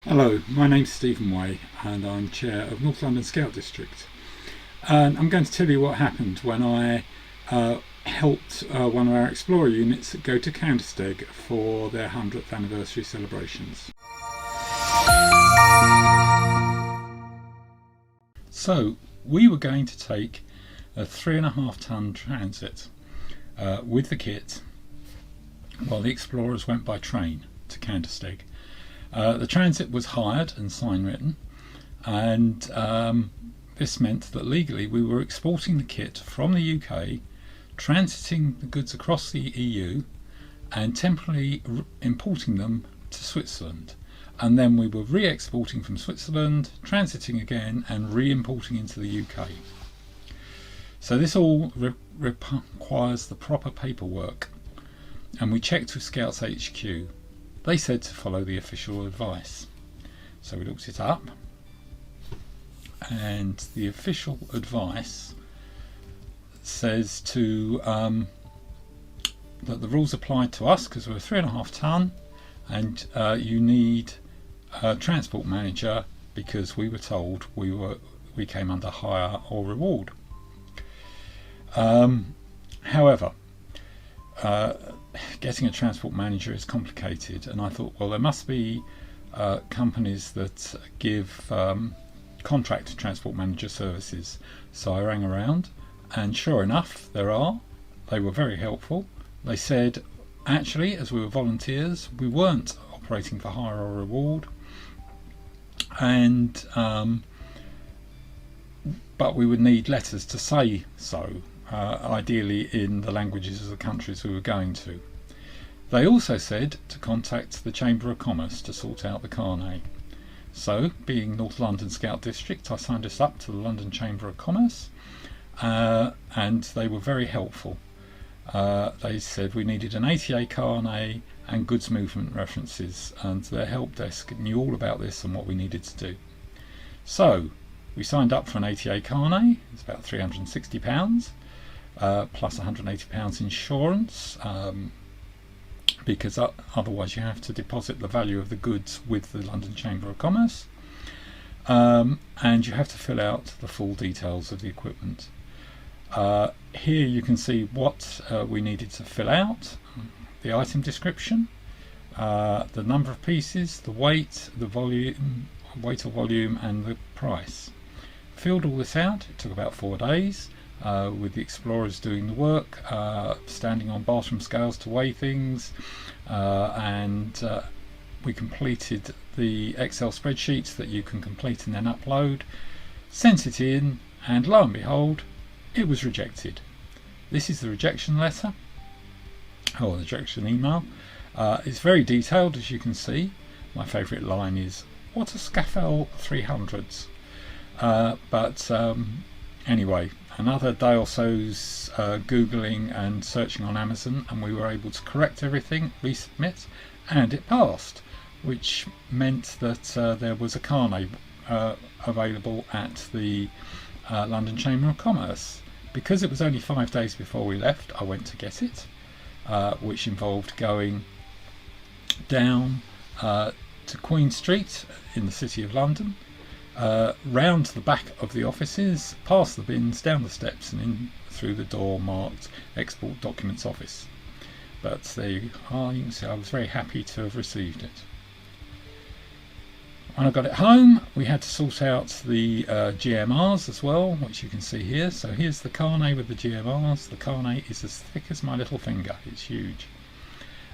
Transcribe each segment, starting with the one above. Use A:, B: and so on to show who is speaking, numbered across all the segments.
A: Hello, my name's Stephen Way and I'm Chair of North London Scout District. And I'm going to tell you what happened when I helped one of our Explorer units go to Kandersteg for their 100th anniversary celebrations. So we were going to take a 3.5 ton transit with the kit while the Explorers went by train to Kandersteg. The transit was hired and sign written, and this meant that legally we were exporting the kit from the UK, transiting the goods across the EU and temporarily importing them to Switzerland, and then we were re-exporting from Switzerland, transiting again and re-importing into the UK. So this all requires the proper paperwork, and we checked with Scouts HQ. They said to follow the official advice. So we looked it up, and the official advice says that the rules apply to us because we're 3.5 ton, and you need a transport manager because we were told we came under hire or reward. However, getting a transport manager is complicated, and I thought, well, there must be companies that give contract transport manager services. So I rang around, and sure enough there are. They were very helpful. They said actually, as we were volunteers, we weren't operating for hire or reward, and but we would need letters to say so, ideally in the languages of the countries we were going to. They also said to contact the Chamber of Commerce to sort out the carnet. So, being North London Scout District, I signed us up to the London Chamber of Commerce, and they were very helpful. They said we needed an ATA carnet and goods movement references, and their help desk knew all about this and what we needed to do. So we signed up for an ATA carnet. It's about £360, plus £180 insurance, because otherwise you have to deposit the value of the goods with the London Chamber of Commerce, and you have to fill out the full details of the equipment. Here you can see what we needed to fill out: the item description, the number of pieces, the weight, the volume, weight or volume, and the price. Filled all this out. It took about 4 days, with the Explorers doing the work, standing on bathroom scales to weigh things, and we completed the Excel spreadsheets that you can complete and then upload, sent it in, and lo and behold, it was rejected. This is the rejection letter, or the rejection email. It's very detailed, as you can see. My favourite line is, "What a scaffel 300s." But anyway, another day or so's googling and searching on Amazon, and we were able to correct everything, resubmit, and it passed, which meant that there was a carnet available at the London Chamber of Commerce. Because it was only 5 days before we left, I went to get it, which involved going down to Queen Street in the City of London, round to the back of the offices, past the bins, down the steps, and in through the door marked Export Documents Office. But there you are. You can see I was very happy to have received it. When I got it home, we had to sort out the GMRs as well, which you can see here. So here's the carnet with the GMRs. The carnet is as thick as my little finger. It's huge,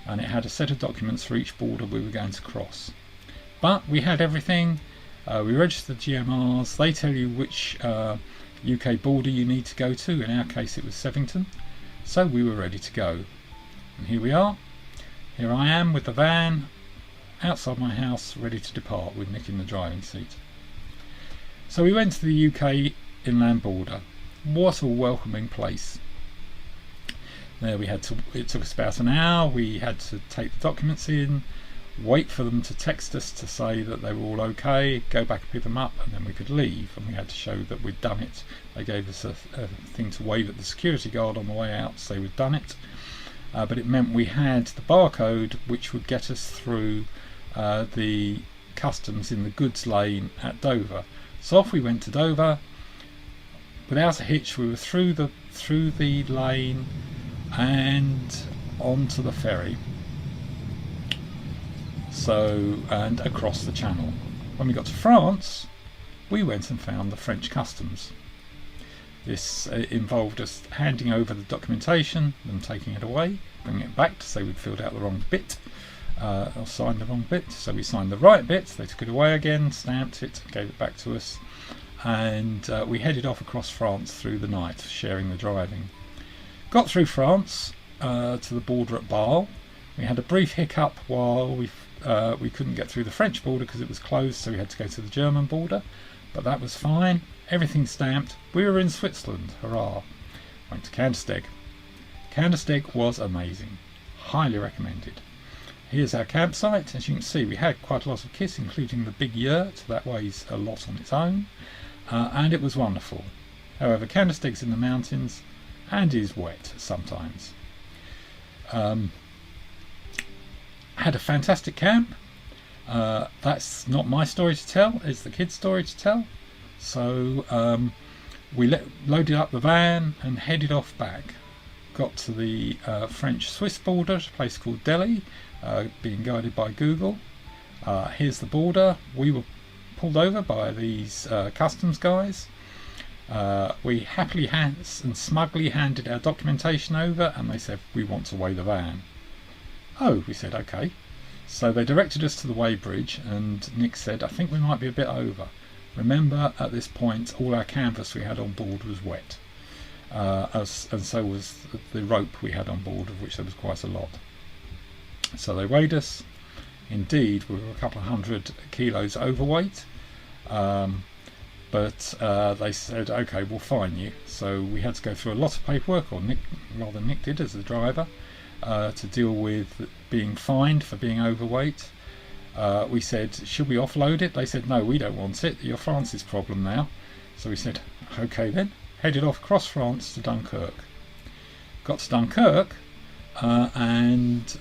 A: and it had a set of documents for each border we were going to cross. But we had everything. We registered the GMRs. They tell you which UK border you need to go to. In our case it was Sevington, so we were ready to go. And here we are. Here I am with the van outside my house, ready to depart, with Nick in the driving seat. So we went to the UK inland border. What a welcoming place. There it took us about an hour. We had to take the documents in, wait for them to text us to say that they were all okay, go back and pick them up, and then we could leave, and we had to show that we'd done it. They gave us a thing to wave at the security guard on the way out to say we'd done it, but it meant we had the barcode which would get us through the customs in the goods lane at Dover. So off we went to Dover. Without a hitch, we were through the lane and onto the ferry. So, and across the channel. When we got to France, we went and found the French customs. This involved us handing over the documentation, them taking it away, bringing it back to say we'd filled out the wrong bit, or signed the wrong bit. So we signed the right bit, they took it away again, stamped it, gave it back to us, and we headed off across France through the night, sharing the driving. Got through France to the border at Bâle. We had a brief hiccup while we couldn't get through the French border because it was closed, so we had to go to the German border, but that was fine. Everything stamped. We were in Switzerland. Hurrah! Went to Kandersteg. Kandersteg was amazing. Highly recommended. Here's our campsite. As you can see, we had quite a lot of kit, including the big yurt. That weighs a lot on its own, and it was wonderful. However, Kandersteg's in the mountains and is wet sometimes. Had a fantastic camp. That's not my story to tell, it's the kids' story to tell. So we loaded up the van and headed off back. Got to the French-Swiss border, a place called Delhi, being guided by Google. Here's the border. We were pulled over by these customs guys. We happily and smugly handed our documentation over, and they said, we want to weigh the van. Oh, we said, okay. So they directed us to the weighbridge, and Nick said, I think we might be a bit over. Remember, at this point, all our canvas we had on board was wet, and so was the rope we had on board, of which there was quite a lot. So they weighed us. Indeed, we were a couple of 100 kilos overweight, but they said, okay, we'll fine you. So we had to go through a lot of paperwork, or Nick did as the driver, to deal with being fined for being overweight. We said, should we offload it? They said, no, we don't want it. You're France's problem now. So we said, okay then. Headed off across France to Dunkirk. Got to Dunkirk, and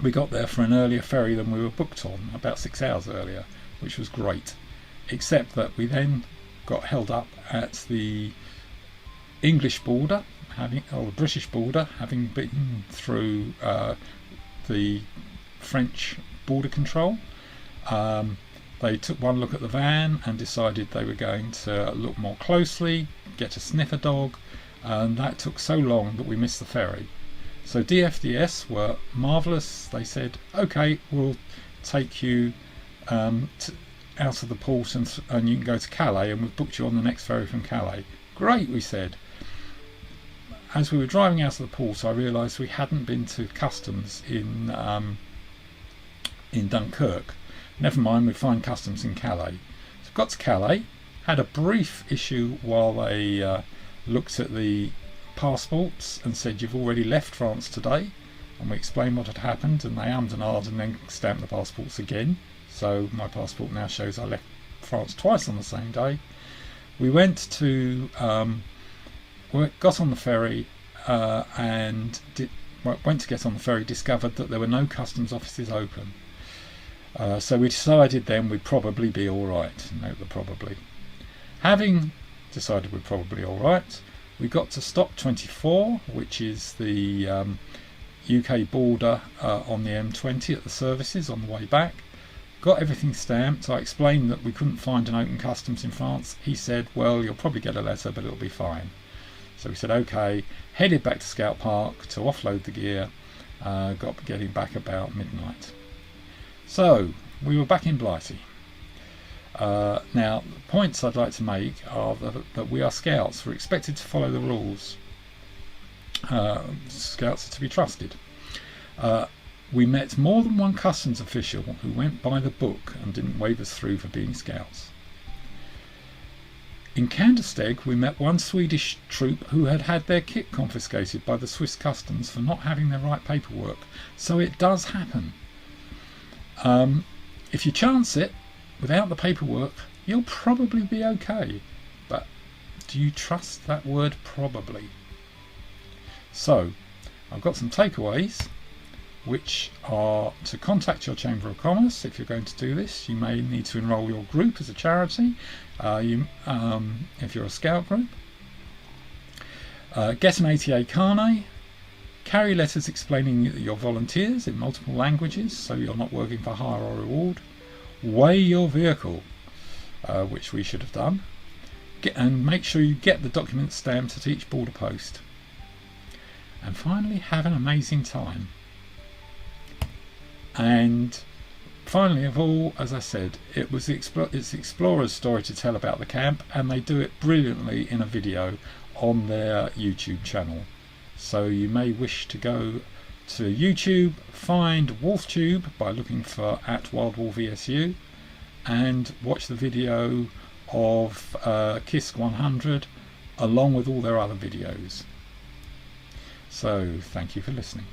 A: we got there for an earlier ferry than we were booked on, about 6 hours earlier, which was great. Except that we then got held up at the English border, or the British border, having been through the French border control. They took one look at the van and decided they were going to look more closely, get a sniffer dog, and that took so long that we missed the ferry. So DFDS were marvellous. They said, okay, we'll take you out of the port and you can go to Calais, and we've booked you on the next ferry from Calais. Great, we said. As we were driving out of the port, I realised we hadn't been to customs in Dunkirk. Never mind, we'd find customs in Calais. So got to Calais, had a brief issue while they looked at the passports and said, you've already left France today, and we explained what had happened, and they ummed and ahed and then stamped the passports again. So my passport now shows I left France twice on the same day. We went to got on the ferry and went to get on the ferry, discovered that there were no customs offices open. So we decided then we'd probably be alright. Note the probably. Having decided we're probably alright, we got to stop 24, which is the UK border on the M20 at the services on the way back. Got everything stamped. I explained that we couldn't find an open customs in France. He said, well, you'll probably get a letter, but it'll be fine. So we said, okay, headed back to Scout Park to offload the gear. Getting back about midnight. So we were back in Blighty. Now, the points I'd like to make are that we are scouts. We're expected to follow the rules. Scouts are to be trusted. We met more than one customs official who went by the book and didn't wave us through for being scouts. In Kandersteg, we met one Swedish troop who had had their kit confiscated by the Swiss customs for not having the right paperwork. So it does happen. If you chance it, without the paperwork, you'll probably be okay. But do you trust that word probably? So, I've got some takeaways. which are to contact your Chamber of Commerce. If you're going to do this, you may need to enrol your group as a charity, if you're a scout group. Get an ATA carnet. Carry letters explaining that you're volunteers in multiple languages, so you're not working for hire or reward. Weigh your vehicle, which we should have done. And make sure you get the documents stamped at each border post. And finally, have an amazing time. And finally of all, as I said, it's the explorer's story to tell about the camp, and they do it brilliantly in a video on their YouTube channel. So you may wish to go to YouTube, find WolfTube by looking for @WildWolfESU, and watch the video of KISK 100 along with all their other videos. So thank you for listening.